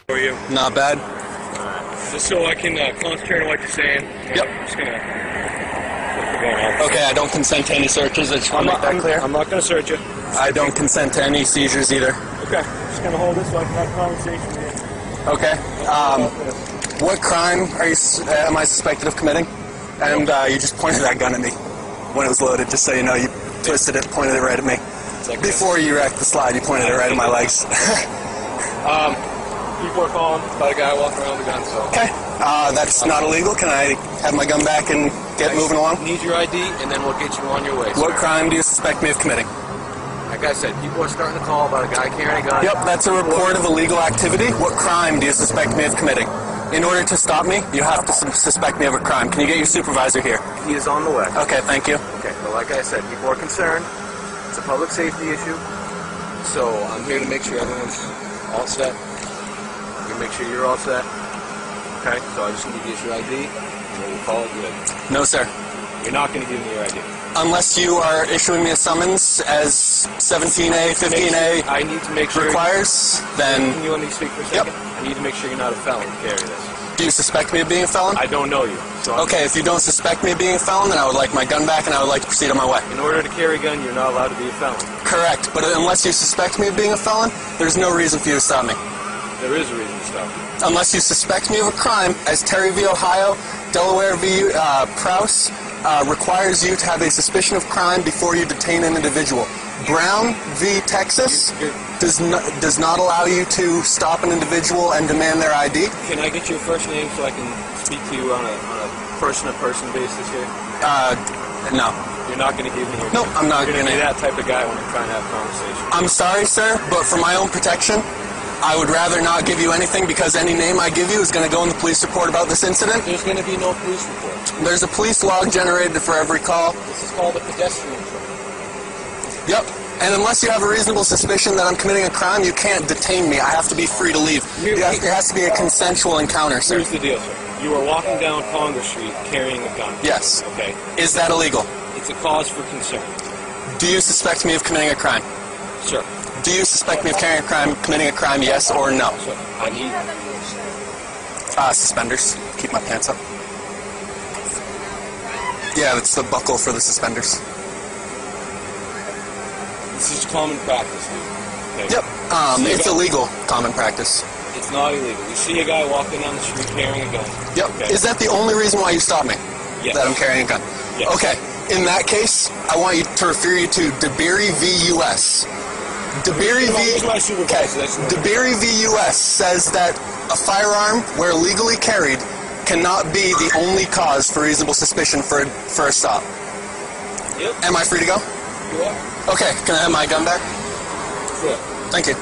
How are you? Not bad. Just so I can concentrate on what you're saying. Yep. I'm just gonna. What's going on? Okay, I don't consent to any searches. I just want to make that clear. I'm not gonna search you. I don't consent to any seizures either. Okay. Just gonna hold this so I can have a conversation with you. Okay. What crime am I suspected of committing? And you just pointed that gun at me when it was loaded, just so you know. You twisted it, pointed it right at me. Before you wrecked the slide, you pointed it right at my legs. People are calling about a guy walking around with a gun, so. Okay. That's not illegal. Can I have my gun back and get moving along? Need your ID, and then we'll get you on your way. What crime do you suspect me of committing? Like I said, people are starting to call about a guy carrying a gun. Yep, that's a report of illegal activity. What crime do you suspect me of committing? In order to stop me, you have to suspect me of a crime. Can you get your supervisor here? He is on the way. Okay, thank you. Okay, but like I said, people are concerned. It's a public safety issue. So I'm here to make sure everyone's all set. I'm here to make sure you're all set. Okay, so I just need to get your ID, and then we'll call it good. No, sir. You're not going to give me your ID. Unless you are issuing me a summons as 17A, 15A I need to make sure requires, then... Can you let me speak for a second? I need to make sure you're not a felon to carry this. Do you suspect me of being a felon? I don't know you. So Okay, if you don't suspect me of being a felon, then I would like my gun back and I would like to proceed on my way. In order to carry a gun, you're not allowed to be a felon. Correct, but unless you suspect me of being a felon, there's no reason for you to stop me. There is a reason to stop you. Unless you suspect me of a crime, as Terry v. Ohio, Delaware v. Prowse requires you to have a suspicion of crime before you detain an individual. Brown v. Texas does not allow you to stop an individual and demand their ID. Can I get your first name so I can speak to you on a person-to-person basis here? No. You're not going to give me your Nope, name. I'm not You're going to. be that type of guy when I'm trying to have a conversation. I'm sorry, sir, but for my own protection, I would rather not give you anything because any name I give you is going to go in the police report about this incident. There's going to be no police report. There's a police log generated for every call. This is called a pedestrian trip. Yep. And unless you have a reasonable suspicion that I'm committing a crime, you can't detain me. I have to be free to leave. There has to be a consensual encounter, sir. Here's the deal, sir. You are walking down Congress Street carrying a gun. Yes. Okay. Is that illegal? It's a cause for concern. Do you suspect me of committing a crime? Sir. Do you suspect me of committing a crime, yes or no? Sir, I need... Suspenders. Keep my pants up. Yeah, that's the buckle for the suspenders. This is common practice, dude. Okay? Yep. It's illegal, common practice. It's not illegal. You see a guy walking down the street carrying a gun. Yep. Okay. Is that the only reason why you stopped me? Yes. That I'm carrying a gun? Yes. Okay. In that case, I want you to refer you to DeBerry v. U.S. DeBerry v. U.S. says that a firearm, where legally carried, cannot be the only cause for reasonable suspicion for a stop. Yep. Am I free to go? You are. Okay. Can I have my gun back? Sure. Thank you.